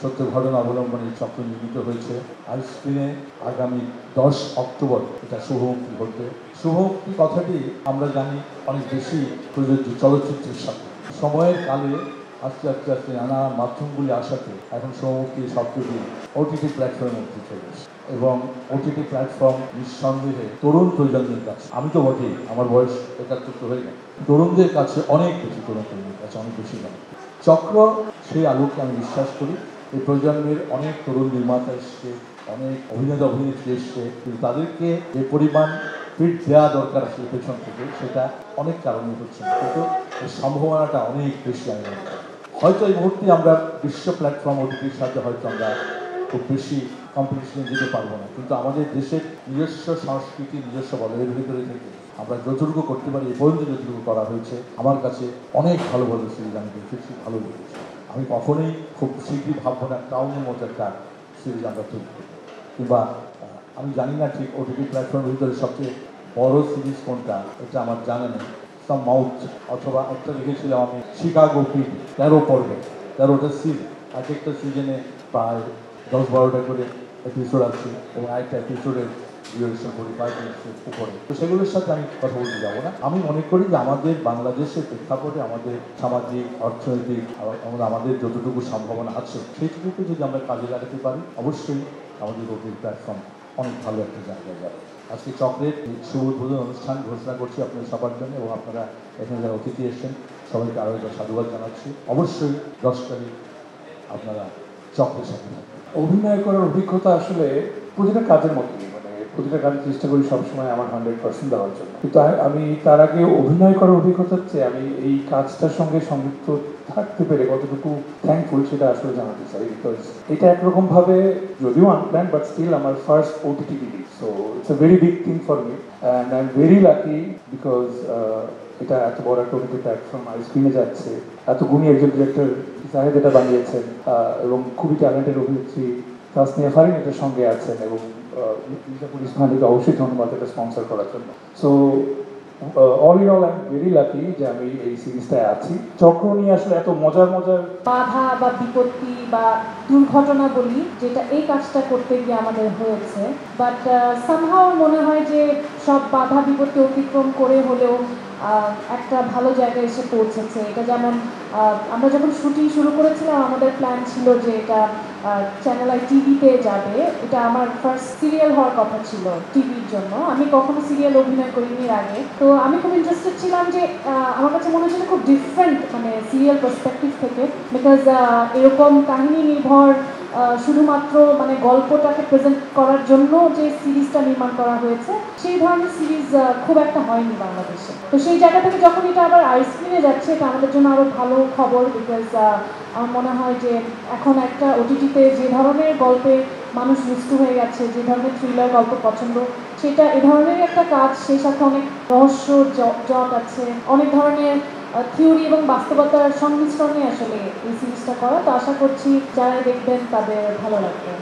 সত্য ঘটনা অবলম্বনে চক্র নির্মিত হয়েছে। আইস্ক্রিনে আগামী 10 অক্টোবর এটা শুভমুক্তি ঘটবে। শুভমুক্তি কথাটি আমরা জানি অনেক বেশি প্রযোজ্য চলচ্চিত্রের সাথে। সময়ের কালে আস্তে আস্তে আস্তে নানা মাধ্যমগুলি আসাতে এখন শুভমুক্তি শব্দটি ওটিটি প্ল্যাটফর্মের মধ্যে চলে এসেছে এবং ওটিটি প্ল্যাটফর্ম নিঃসন্দেহে তরুণ প্রজন্মের কাছে, আমি তো বটেই, আমার বয়স 71 হয়ে গেল, তরুণদের কাছে অনেক বেশি, তরুণ তরুণদের কাছে অনেক বেশি লাগে। চক্র সেই আলোকে আমি বিশ্বাস করি। এই প্রজন্মের অনেক তরুণ নির্মাতা এসছে, অনেক অভিনেতা অভিনেত্রী এসছে, কিন্তু তাদেরকে যে পরিমাণ ফিট দেওয়া দরকার আসলে পেছন থেকে সেটা অনেক কারণে হচ্ছে না, কিন্তু এই সম্ভাবনাটা অনেক বেশি আমি মনে করি। হয়তো এই মুহূর্তে আমরা বিশ্ব প্ল্যাটফর্ম ওটিটির সাথে হয়তো আমরা খুব বেশি কম্পিটিশনে যেতে পারবো না, কিন্তু আমাদের দেশের নিজস্ব সংস্কৃতি, নিজস্ব বলয়ের ভিতরে থেকে আমরা যতটুকু করতে পারি, এই পর্যন্ত যতটুকু করা হয়েছে আমার কাছে অনেক ভালো ভালো সিরিজ আমি দেখেছি, ভালো লেগেছে। আমি কখনোই খুব শীঘ্রই ভাববো না টাউনের মতো একটা সিরিজ আমরা তৈরি করবো, কিংবা আমি জানি না ঠিক ওটিটি প্ল্যাটফর্মের ভিতরে সবচেয়ে বড় সিরিজ কোনটা, এটা আমার জানা নেই। সাম মাউথ অথবা একটা লিখেছিলাম আমি শিকাগো পিড, 13 পর্বে, 13টা সিজন, এক একটা সিজনে প্রায় 10-12টা করে এপিসোড আছে এবং একটা এপিসোডের ডিউরেশন 45 মিনিটের উপরে। তো সেগুলোর সাথে আমি কথা বলতে যাবো না। আমি মনে করি যে আমাদের বাংলাদেশের প্রেক্ষাপটে আমাদের সামাজিক, অর্থনৈতিক আমাদের যতটুকু সম্ভাবনা আছে সেইটুকু যদি আমরা কাজে লাগাতে পারি, অবশ্যই আমাদের ওটিটি প্ল্যাটফর্ম অনেক ভালো একটা জায়গায় যাবে। আজকে চক্রের শুভ উদ্বোধন অনুষ্ঠান ঘোষণা করছি আপনাদের সবার জন্য, এবং আপনারা এখানে যারা অতিথি এসেছেন সবাইকে আরও একটা সাধুবাদ জানাচ্ছি। অবশ্যই 10 তারিখ আপনারা চক্রের সাথে থাকবেন। অভিনয় করার অভিজ্ঞতা আসলে প্রতিটা কাজের মতোই, মানে প্রতিটা কাজে চেষ্টা করি সবসময় আমার 100% দেওয়ার জন্য, কিন্তু আমি তার আগে অভিনয় করার অভিজ্ঞতার চেয়ে আমি এই কাজটার সঙ্গে সংযুক্ত থাকতে পেরে কতটুকু থ্যাঙ্কফুল সেটা আসলে জানাতে চাই। বিকজ এটা একরকম ভাবে যদিও আনপ্ল্যান বাট স্টিল আমার first OTT release, so it's a very big thing for me and I am very lucky because এটা এত বড় একটা ওটিটি প্ল্যাটফর্ম আইস্ক্রিনে যাচ্ছে, এত গুণী একজন ডিরেক্টর জাহেদ এটা বানিয়েছেন এবং খুবই ট্যালেন্টেড অভিনেত্রী তাসনিয়া ফারিন এটার সঙ্গে আছেন, এবং মির্জাপুর ইসমাইলকে অবশ্যই ধন্যবাদ এটা স্পন্সর করার জন্য। So all in all I am very lucky যে আমি এই সিরিজটায় আছি। চক্র নিয়ে আসলে এত মজার মজার বাধা বা বিপত্তি বা দুর্ঘটনা বলি যেটা এই কাজটা করতে গিয়ে আমাদের হয়েছে, বাট সামহাও মনে হয় যে সব বাধা বিপত্তি অতিক্রম করে হলেও একটা ভালো জায়গায় এসে পৌঁছেছে। এটা যেমন আমরা যখন শুটিং শুরু করেছিলাম আমাদের প্ল্যান ছিল যে এটা চ্যানেল আই টিভিতে যাবে, এটা আমার ফার্স্ট সিরিয়াল হওয়ার কথা ছিল টিভির জন্য। আমি কখনো সিরিয়াল অভিনয় করিনি এর আগে, তো আমি খুব ইন্টারেস্টেড ছিলাম যে আমার কাছে মনে হচ্ছিল খুব ডিফারেন্ট মানে সিরিয়াল পার্সপেক্টিভ থেকে, বিকজ এরকম কাহিনী নির্ভর শুধুমাত্র মানে গল্পটাকে প্রেজেন্ট করার জন্য যে সিরিজটা নির্মাণ করা হয়েছে সেই ধরনের সিরিজ খুব একটা হয়নি বাংলাদেশে। তো সেই জায়গা থেকে যখন এটা আবার আইস্ক্রিনে যাচ্ছে এটা আমাদের জন্য আরও ভালো খবর, বিকজ আমার মনে হয় যে এখন একটা ওটিটিতে যে ধরনের গল্পে মানুষ মিষ্ট হয়ে গেছে, যে ধরনের থ্রিলার গল্প পছন্দ, সেটা এ ধরনের একটা কাজ, সেই সাথে অনেক রহস্য জট আছে, অনেক ধরনের থিওরি এবং বাস্তবতার সংমিশ্রণে আসলে এই সিরিজটা করা। তো আশা করছি যারা দেখবেন তাদের ভালো লাগবে।